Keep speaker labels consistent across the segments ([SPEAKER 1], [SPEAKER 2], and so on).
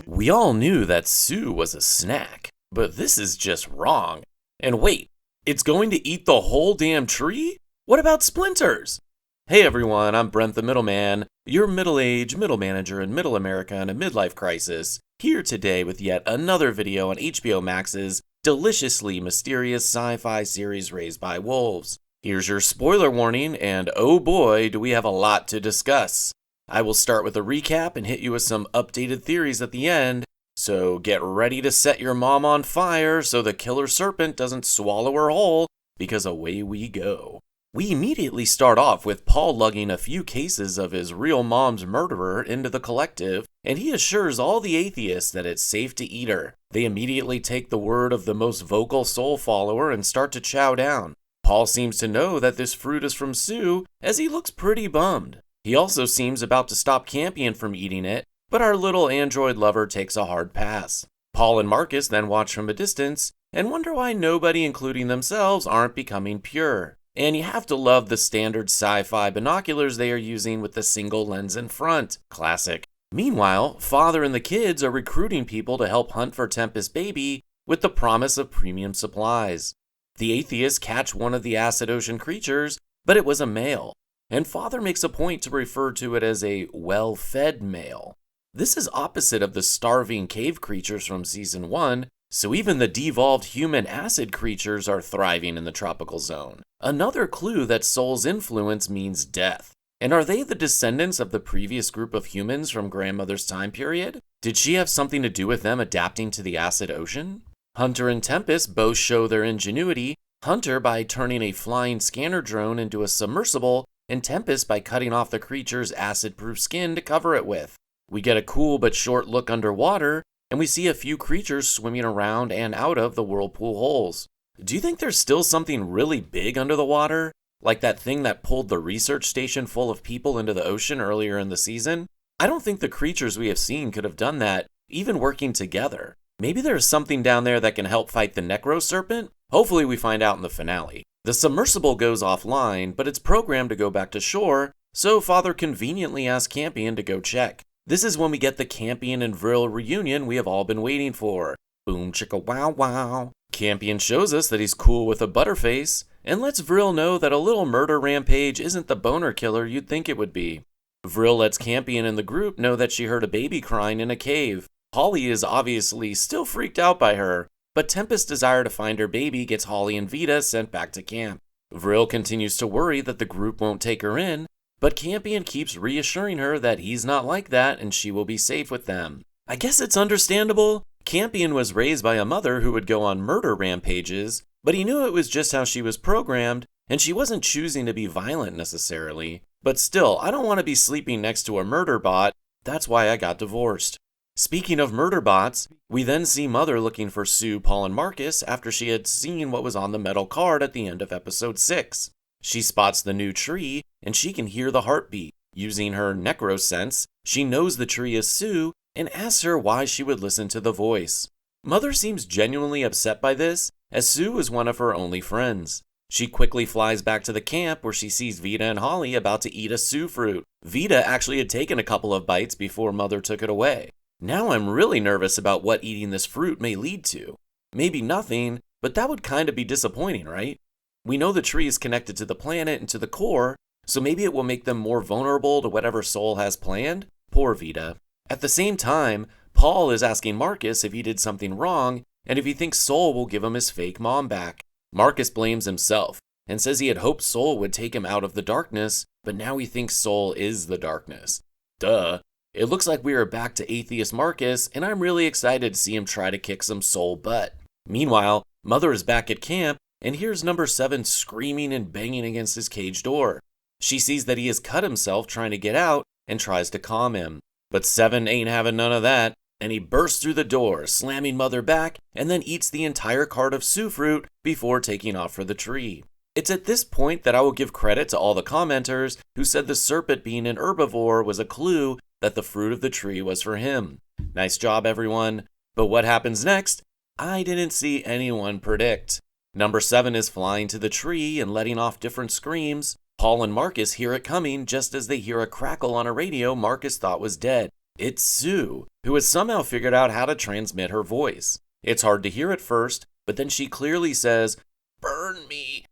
[SPEAKER 1] We all knew that Sue was a snack, but this is just wrong. And wait, it's going to eat the whole damn tree? What about splinters? Hey everyone, I'm Brent the Middleman, your middle-aged middle manager in Middle America in a midlife crisis, here today with yet another video on HBO Max's deliciously mysterious sci-fi series Raised by Wolves. Here's your spoiler warning, and oh boy, do we have a lot to discuss. I will start with a recap and hit you with some updated theories at the end, so get ready to set your mom on fire so the killer serpent doesn't swallow her whole, because away we go. We immediately start off with Paul lugging a few cases of his real mom's murderer into the collective, and he assures all the atheists that it's safe to eat her. They immediately take the word of the most vocal soul follower and start to chow down. Paul seems to know that this fruit is from Sue, as he looks pretty bummed. He also seems about to stop Campion from eating it, but our little android lover takes a hard pass. Paul and Marcus then watch from a distance and wonder why nobody, including themselves, aren't becoming pure. And you have to love the standard sci-fi binoculars they are using with the single lens in front. Classic. Meanwhile, Father and the kids are recruiting people to help hunt for Tempest Baby with the promise of premium supplies. The atheists catch one of the acid ocean creatures, but it was a male, and Father makes a point to refer to it as a well-fed male. This is opposite of the starving cave creatures from Season 1, so even the devolved human acid creatures are thriving in the tropical zone. Another clue that Soul's influence means death. And are they the descendants of the previous group of humans from Grandmother's time period? Did she have something to do with them adapting to the acid ocean? Hunter and Tempest both show their ingenuity, Hunter by turning a flying scanner drone into a submersible, and Tempest by cutting off the creature's acid-proof skin to cover it with. We get a cool but short look underwater, and we see a few creatures swimming around and out of the whirlpool holes. Do you think there's still something really big under the water? Like that thing that pulled the research station full of people into the ocean earlier in the season? I don't think the creatures we have seen could have done that, even working together. Maybe there's something down there that can help fight the Necro Serpent? Hopefully we find out in the finale. The submersible goes offline, but it's programmed to go back to shore, so Father conveniently asks Campion to go check. This is when we get the Campion and Vril reunion we have all been waiting for. Boom chicka wow wow. Campion shows us that he's cool with a butterface, and lets Vril know that a little murder rampage isn't the boner killer you'd think it would be. Vril lets Campion and the group know that she heard a baby crying in a cave. Holly is obviously still freaked out by her, but Tempest's desire to find her baby gets Holly and Vita sent back to camp. Vril continues to worry that the group won't take her in, but Campion keeps reassuring her that he's not like that and she will be safe with them. I guess it's understandable. Campion was raised by a mother who would go on murder rampages, but he knew it was just how she was programmed, and she wasn't choosing to be violent necessarily. But still, I don't want to be sleeping next to a murder bot. That's why I got divorced. Speaking of murder bots, we then see Mother looking for Sue, Paul, and Marcus after she had seen what was on the metal card at the end of episode 6. She spots the new tree, and she can hear the heartbeat. Using her necrosense, she knows the tree is Sue, and asks her why she would listen to the voice. Mother seems genuinely upset by this, as Sue is one of her only friends. She quickly flies back to the camp where she sees Vita and Holly about to eat a Sue fruit. Vita actually had taken a couple of bites before Mother took it away. Now I'm really nervous about what eating this fruit may lead to. Maybe nothing, but that would kind of be disappointing, right? We know the tree is connected to the planet and to the core, so maybe it will make them more vulnerable to whatever Soul has planned? Poor Vita. At the same time, Paul is asking Marcus if he did something wrong, and if he thinks Soul will give him his fake mom back. Marcus blames himself, and says he had hoped Soul would take him out of the darkness, but now he thinks Soul is the darkness. Duh. It looks like we are back to Atheist Marcus, and I'm really excited to see him try to kick some Soul butt. Meanwhile, Mother is back at camp, and hears number 7 screaming and banging against his cage door. She sees that he has cut himself trying to get out, and tries to calm him. But 7 ain't having none of that, and he bursts through the door, slamming Mother back, and then eats the entire cart of Sue fruit before taking off for the tree. It's at this point that I will give credit to all the commenters who said the serpent being an herbivore was a clue that the fruit of the tree was for him. Nice job, everyone. But what happens next? I didn't see anyone predict. Number 7 is flying to the tree and letting off different screams. Paul and Marcus hear it coming just as they hear a crackle on a radio Marcus thought was dead. It's Sue, who has somehow figured out how to transmit her voice. It's hard to hear at first, but then she clearly says, "Burn me!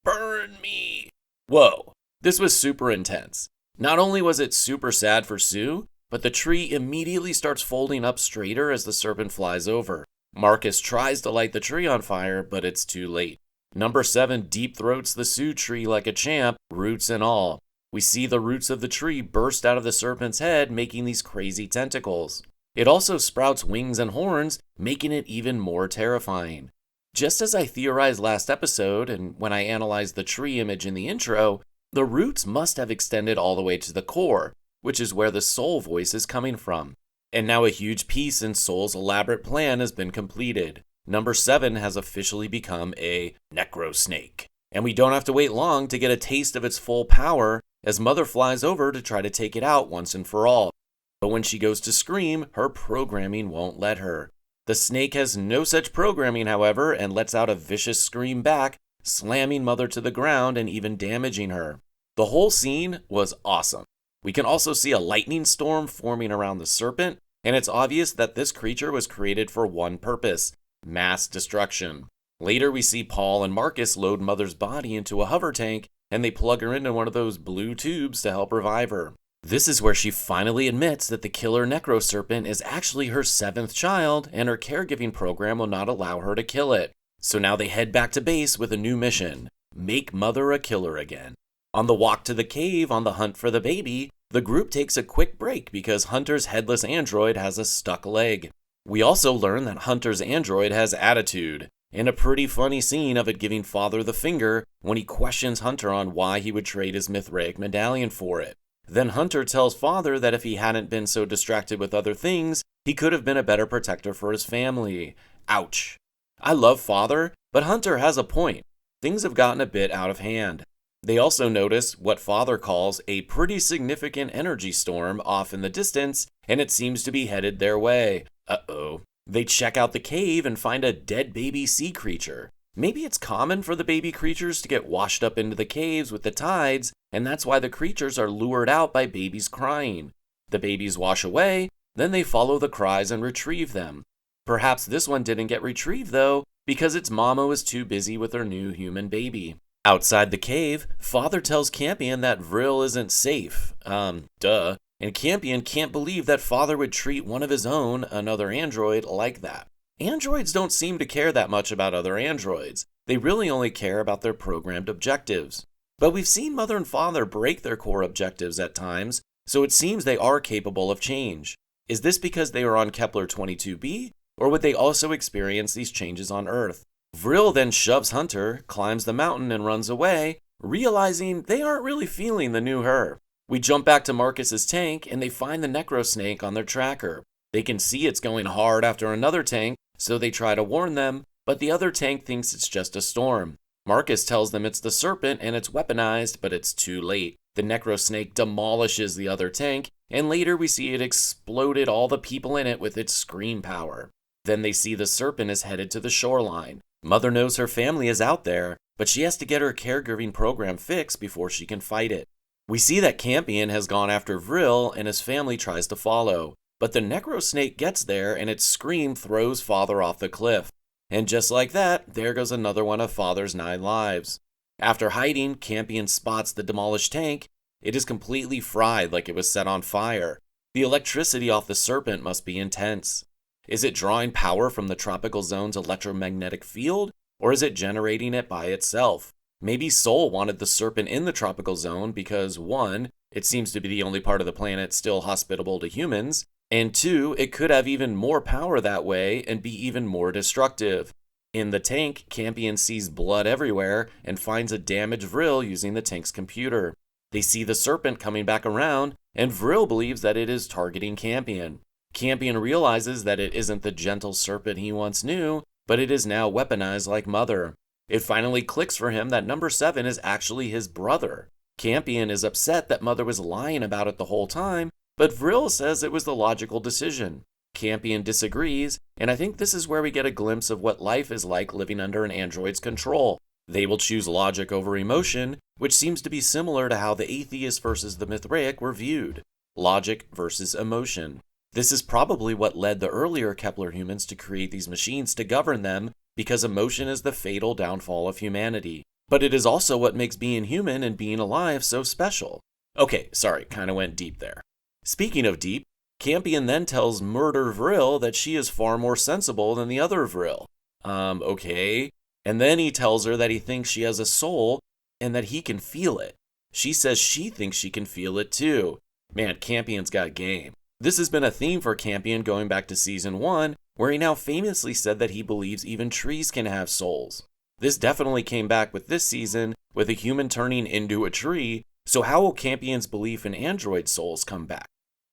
[SPEAKER 1] Burn me!" Whoa, this was super intense. Not only was it super sad for Sue, but the tree immediately starts folding up straighter as the serpent flies over. Marcus tries to light the tree on fire, but it's too late. Number 7 deep throats the Sue tree like a champ, roots and all. We see the roots of the tree burst out of the serpent's head, making these crazy tentacles. It also sprouts wings and horns, making it even more terrifying. Just as I theorized last episode, and when I analyzed the tree image in the intro, the roots must have extended all the way to the core, which is where the soul voice is coming from. And now a huge piece in Soul's elaborate plan has been completed. Number 7 has officially become a necrosnake. And we don't have to wait long to get a taste of its full power as Mother flies over to try to take it out once and for all. But when she goes to scream, her programming won't let her. The snake has no such programming, however, and lets out a vicious scream back, slamming Mother to the ground and even damaging her. The whole scene was awesome. We can also see a lightning storm forming around the serpent, and it's obvious that this creature was created for one purpose: mass destruction. Later we see Paul and Marcus load Mother's body into a hover tank, and they plug her into one of those blue tubes to help revive her. This is where she finally admits that the killer necroserpent is actually her 7th child, and her caregiving program will not allow her to kill it. So now they head back to base with a new mission: make Mother a killer again. On the walk to the cave on the hunt for the baby, the group takes a quick break because Hunter's headless android has a stuck leg. We also learn that Hunter's android has attitude, and a pretty funny scene of it giving Father the finger when he questions Hunter on why he would trade his Mithraic medallion for it. Then Hunter tells Father that if he hadn't been so distracted with other things, he could have been a better protector for his family. Ouch. I love Father, but Hunter has a point. Things have gotten a bit out of hand. They also notice what Father calls a pretty significant energy storm off in the distance, and it seems to be headed their way. Uh-oh. They check out the cave and find a dead baby sea creature. Maybe it's common for the baby creatures to get washed up into the caves with the tides, and that's why the creatures are lured out by babies crying. The babies wash away, then they follow the cries and retrieve them. Perhaps this one didn't get retrieved though, because its mama was too busy with her new human baby. Outside the cave, Father tells Campion that Vril isn't safe. Duh. And Campion can't believe that Father would treat one of his own, another android, like that. Androids don't seem to care that much about other androids. They really only care about their programmed objectives. But we've seen Mother and Father break their core objectives at times, so it seems they are capable of change. Is this because they are on Kepler 22b, or would they also experience these changes on Earth? Vril then shoves Hunter, climbs the mountain, and runs away, realizing they aren't really feeling the new her. We jump back to Marcus's tank, and they find the necrosnake on their tracker. They can see it's going hard after another tank, so they try to warn them, but the other tank thinks it's just a storm. Marcus tells them it's the serpent and it's weaponized, but it's too late. The necrosnake demolishes the other tank, and later we see it exploded all the people in it with its scream power. Then they see the serpent is headed to the shoreline. Mother knows her family is out there, but she has to get her caregiving program fixed before she can fight it. We see that Campion has gone after Vril, and his family tries to follow. But the necrosnake gets there, and its scream throws Father off the cliff. And just like that, there goes another one of Father's 9 lives. After hiding, Campion spots the demolished tank. It is completely fried like it was set on fire. The electricity off the serpent must be intense. Is it drawing power from the tropical zone's electromagnetic field, or is it generating it by itself? Maybe Soul wanted the serpent in the tropical zone because 1, it seems to be the only part of the planet still hospitable to humans, and 2, it could have even more power that way and be even more destructive. In the tank, Campion sees blood everywhere and finds a damaged Vril using the tank's computer. They see the serpent coming back around, and Vril believes that it is targeting Campion. Campion realizes that it isn't the gentle serpent he once knew, but it is now weaponized like Mother. It finally clicks for him that number 7 is actually his brother. Campion is upset that Mother was lying about it the whole time, but Vril says it was the logical decision. Campion disagrees, and I think this is where we get a glimpse of what life is like living under an android's control. They will choose logic over emotion, which seems to be similar to how the atheist versus the Mithraic were viewed. Logic versus emotion. This is probably what led the earlier Kepler humans to create these machines to govern them, because emotion is the fatal downfall of humanity. But it is also what makes being human and being alive so special. Okay, sorry, kinda went deep there. Speaking of deep, Campion then tells Murder Vril that she is far more sensible than the other Vril. Okay. And then he tells her that he thinks she has a soul and that he can feel it. She says she thinks she can feel it too. Man, Campion's got game. This has been a theme for Campion going back to season 1, where he now famously said that he believes even trees can have souls. This definitely came back with this season, with a human turning into a tree, so how will Campion's belief in android souls come back?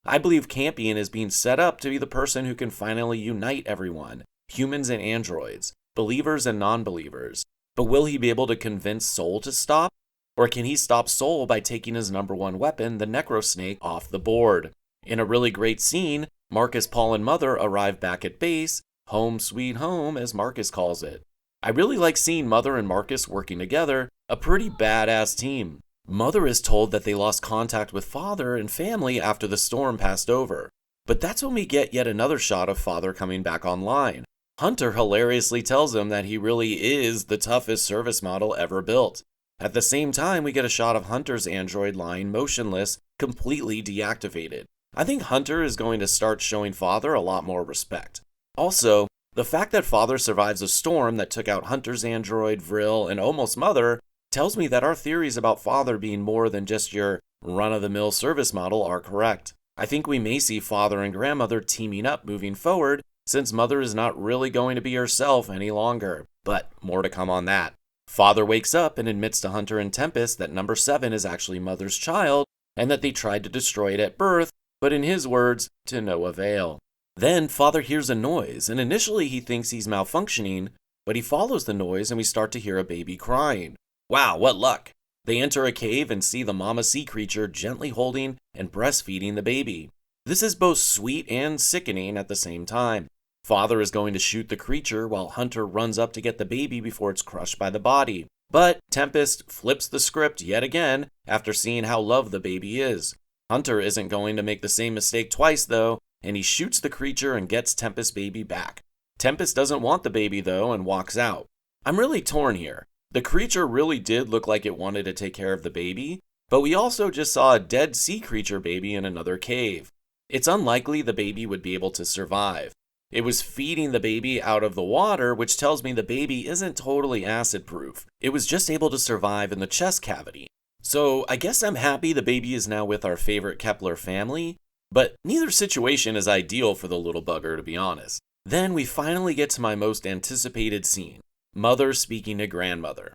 [SPEAKER 1] I believe Campion is being set up to be the person who can finally unite everyone, humans and androids, believers and non-believers. But will he be able to convince Soul to stop? Or can he stop Soul by taking his number one weapon, the Necrosnake, off the board? In a really great scene, Marcus, Paul, and Mother arrive back at base, home sweet home as Marcus calls it. I really like seeing Mother and Marcus working together, a pretty badass team. Mother is told that they lost contact with Father and family after the storm passed over. But that's when we get yet another shot of Father coming back online. Hunter hilariously tells him that he really is the toughest service model ever built. At the same time, we get a shot of Hunter's android lying motionless, completely deactivated. I think Hunter is going to start showing Father a lot more respect. Also, the fact that Father survives a storm that took out Hunter's android, Vril, and almost Mother tells me that our theories about Father being more than just your run-of-the-mill service model are correct. I think we may see Father and Grandmother teaming up moving forward, since Mother is not really going to be herself any longer. But more to come on that. Father wakes up and admits to Hunter and Tempest that number 7 is actually Mother's child, and that they tried to destroy it at birth, but in his words, to no avail. Then Father hears a noise, and initially he thinks he's malfunctioning, but he follows the noise and we start to hear a baby crying. Wow, what luck! They enter a cave and see the mama sea creature gently holding and breastfeeding the baby. This is both sweet and sickening at the same time. Father is going to shoot the creature while Hunter runs up to get the baby before it's crushed by the body. But Tempest flips the script yet again after seeing how loved the baby is. Hunter isn't going to make the same mistake twice though, and he shoots the creature and gets Tempest's baby back. Tempest doesn't want the baby though and walks out. I'm really torn here. The creature really did look like it wanted to take care of the baby, but we also just saw a dead sea creature baby in another cave. It's unlikely the baby would be able to survive. It was feeding the baby out of the water, which tells me the baby isn't totally acid-proof. It was just able to survive in the chest cavity. So I guess I'm happy the baby is now with our favorite Kepler family, but neither situation is ideal for the little bugger, to be honest. Then we finally get to my most anticipated scene, Mother speaking to Grandmother.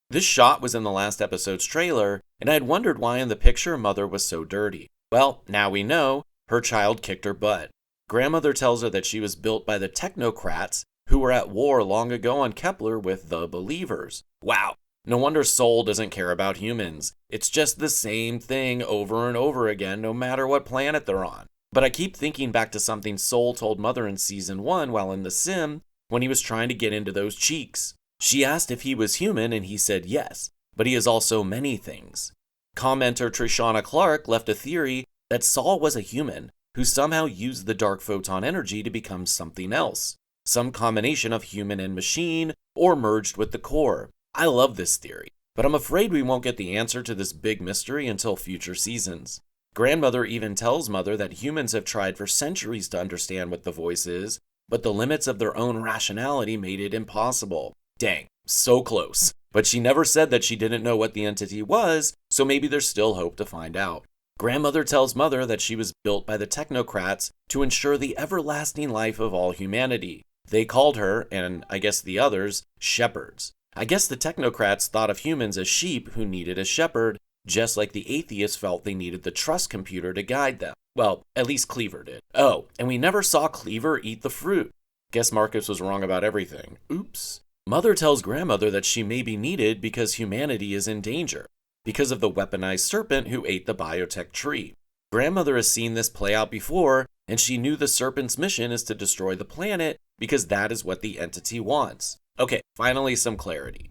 [SPEAKER 1] This shot was in the last episode's trailer, and I had wondered why in the picture Mother was so dirty. Well, now we know, her child kicked her butt. Grandmother tells her that she was built by the technocrats who were at war long ago on Kepler with the believers. Wow, no wonder Soul doesn't care about humans. It's just the same thing over and over again no matter what planet they're on. But I keep thinking back to something Soul told Mother in season 1 while in the sim when he was trying to get into those cheeks. She asked if he was human and he said yes, but he is also many things. Commenter Trishana Clark left a theory that Saul was a human who somehow used the dark photon energy to become something else, some combination of human and machine, or merged with the core. I love this theory, but I'm afraid we won't get the answer to this big mystery until future seasons. Grandmother even tells Mother that humans have tried for centuries to understand what the voice is, but the limits of their own rationality made it impossible. Dang, so close. But she never said that she didn't know what the entity was, so maybe there's still hope to find out. Grandmother tells Mother that she was built by the technocrats to ensure the everlasting life of all humanity. They called her, and I guess the others, shepherds. I guess the technocrats thought of humans as sheep who needed a shepherd, just like the atheists felt they needed the trust computer to guide them. Well, at least Cleaver did. Oh, and we never saw Cleaver eat the fruit. Guess Marcus was wrong about everything. Oops. Mother tells Grandmother that she may be needed because humanity is in danger, because of the weaponized serpent who ate the biotech tree. Grandmother has seen this play out before, and she knew the serpent's mission is to destroy the planet because that is what the entity wants. Okay, finally some clarity.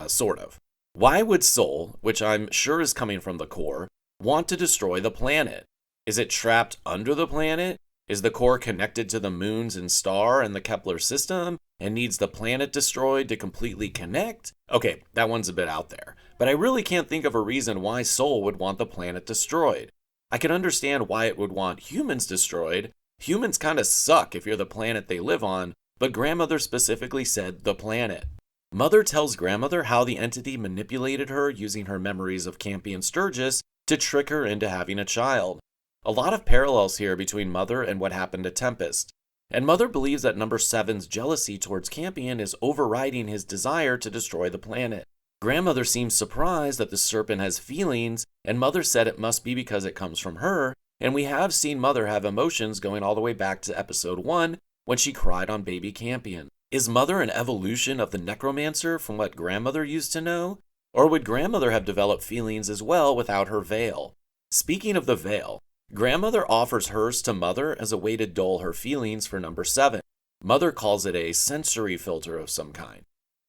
[SPEAKER 1] Sort of. Why would Soul, which I'm sure is coming from the core, want to destroy the planet? Is it trapped under the planet? Is the core connected to the moons and star and the Kepler system and needs the planet destroyed to completely connect? Okay, that one's a bit out there, but I really can't think of a reason why Soul would want the planet destroyed. I can understand why it would want humans destroyed. Humans kind of suck if you're the planet they live on, but Grandmother specifically said the planet. Mother tells Grandmother how the entity manipulated her using her memories of Campy and Sturgis to trick her into having a child. A lot of parallels here between Mother and what happened to Tempest. And Mother believes that number 7's jealousy towards Campion is overriding his desire to destroy the planet. Grandmother seems surprised that the serpent has feelings, and Mother said it must be because it comes from her, and we have seen Mother have emotions going all the way back to episode 1 when she cried on baby Campion. Is Mother an evolution of the necromancer from what Grandmother used to know? Or would Grandmother have developed feelings as well without her veil? Speaking of the veil, Grandmother offers hers to Mother as a way to dull her feelings for number 7. Mother calls it a sensory filter of some kind.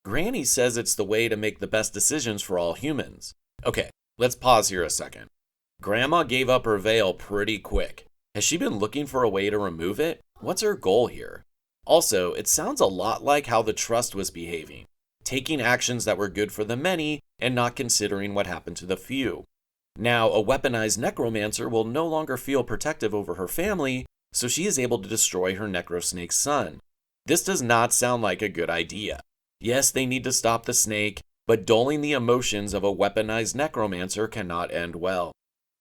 [SPEAKER 1] Granny says it's the way to make the best decisions for all humans. Okay, let's pause here a second. Grandma gave up her veil pretty quick. Has she been looking for a way to remove it? What's her goal here? Also, it sounds a lot like how the Trust was behaving, taking actions that were good for the many and not considering what happened to the few. Now, a weaponized necromancer will no longer feel protective over her family, so she is able to destroy her necrosnake's son. This does not sound like a good idea. Yes, they need to stop the snake, but dulling the emotions of a weaponized necromancer cannot end well.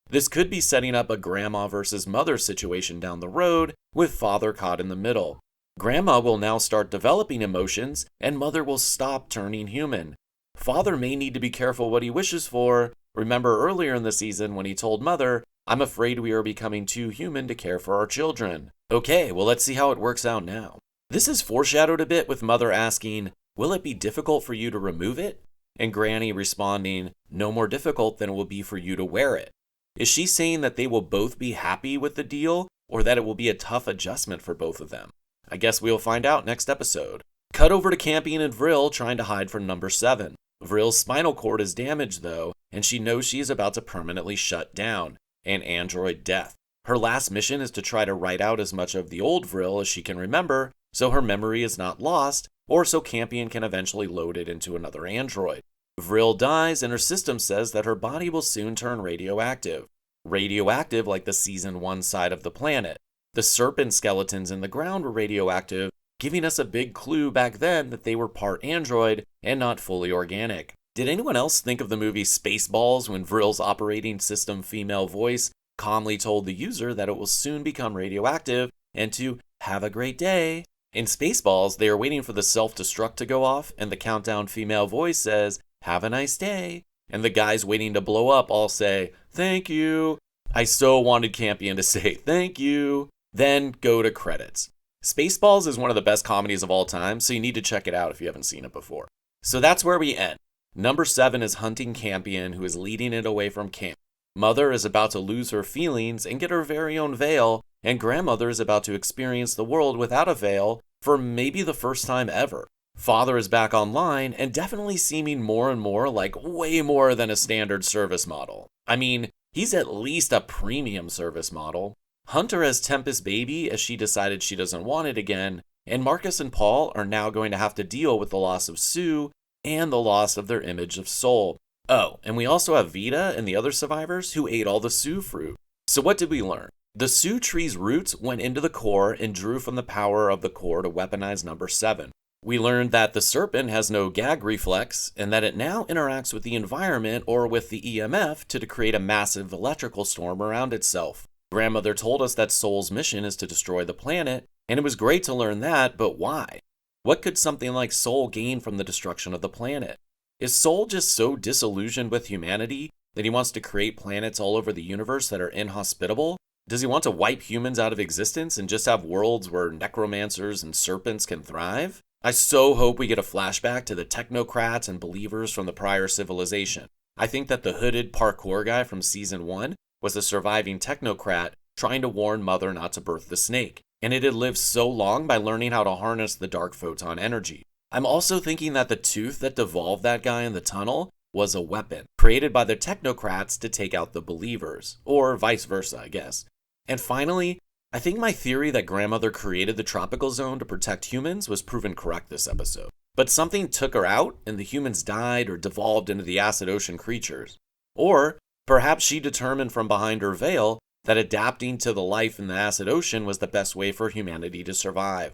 [SPEAKER 1] This could be setting up a grandma versus mother situation down the road, with father caught in the middle. Grandma will now start developing emotions, and mother will stop turning human. Father may need to be careful what he wishes for. Remember earlier in the season when he told Mother, "I'm afraid we are becoming too human to care for our children." Okay, well let's see how it works out now. This is foreshadowed a bit with Mother asking, "Will it be difficult for you to remove it?" And Granny responding, "No more difficult than it will be for you to wear it." Is she saying that they will both be happy with the deal, or that it will be a tough adjustment for both of them? I guess we'll find out next episode. Cut over to Campion and Vril trying to hide from number 7. Vril's spinal cord is damaged though, and she knows she is about to permanently shut down, an android death. Her last mission is to try to write out as much of the old Vril as she can remember, so her memory is not lost, or so Campion can eventually load it into another android. Vril dies, and her system says that her body will soon turn radioactive. Radioactive like the season 1 side of the planet. The serpent skeletons in the ground were radioactive, giving us a big clue back then that they were part android and not fully organic. Did anyone else think of the movie Spaceballs when Vril's operating system female voice calmly told the user that it will soon become radioactive and to have a great day? In Spaceballs, they are waiting for the self-destruct to go off, and the countdown female voice says, "Have a nice day." And the guys waiting to blow up all say, "Thank you." I so wanted Campion to say, "Thank you." Then go to credits. Spaceballs is one of the best comedies of all time, so you need to check it out if you haven't seen it before. So that's where we end. Number 7 is hunting Campion, who is leading it away from camp. Mother is about to lose her feelings and get her very own veil, and Grandmother is about to experience the world without a veil for maybe the first time ever. Father is back online and definitely seeming more and more like way more than a standard service model. I mean, he's at least a premium service model. Hunter has Tempest baby as she decided she doesn't want it again, and Marcus and Paul are now going to have to deal with the loss of Sue and the loss of their image of soul. Oh, and we also have Vita and the other survivors who ate all the Sue fruit. So what did we learn? The Sue tree's roots went into the core and drew from the power of the core to weaponize number 7. We learned that the serpent has no gag reflex and that it now interacts with the environment or with the EMF to create a massive electrical storm around itself. Grandmother told us that Soul's mission is to destroy the planet, and it was great to learn that, but why? What could something like Soul gain from the destruction of the planet? Is Soul just so disillusioned with humanity that he wants to create planets all over the universe that are inhospitable? Does he want to wipe humans out of existence and just have worlds where necromancers and serpents can thrive? I so hope we get a flashback to the technocrats and believers from the prior civilization. I think that the hooded parkour guy from season 1 was a surviving technocrat trying to warn Mother not to birth the snake, and it had lived so long by learning how to harness the dark photon energy. I'm also thinking that the tooth that devolved that guy in the tunnel was a weapon, created by the technocrats to take out the believers, or vice versa, I guess. And finally, I think my theory that grandmother created the tropical zone to protect humans was proven correct this episode. But something took her out and the humans died or devolved into the acid ocean creatures. Or perhaps she determined from behind her veil that adapting to the life in the acid ocean was the best way for humanity to survive.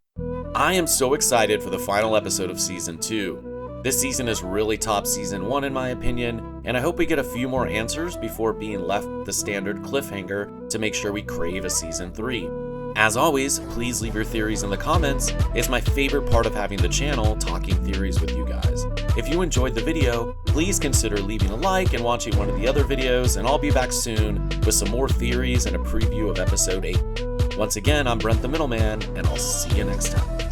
[SPEAKER 1] I am so excited for the final episode of Season 2. This season is really top Season 1 in my opinion, and I hope we get a few more answers before being left the standard cliffhanger to make sure we crave a Season 3. As always, please leave your theories in the comments. It's my favorite part of having the channel, talking theories with you guys. If you enjoyed the video, please consider leaving a like and watching one of the other videos, and I'll be back soon with some more theories and a preview of episode 8. Once again, I'm Brent the Middleman, and I'll see you next time.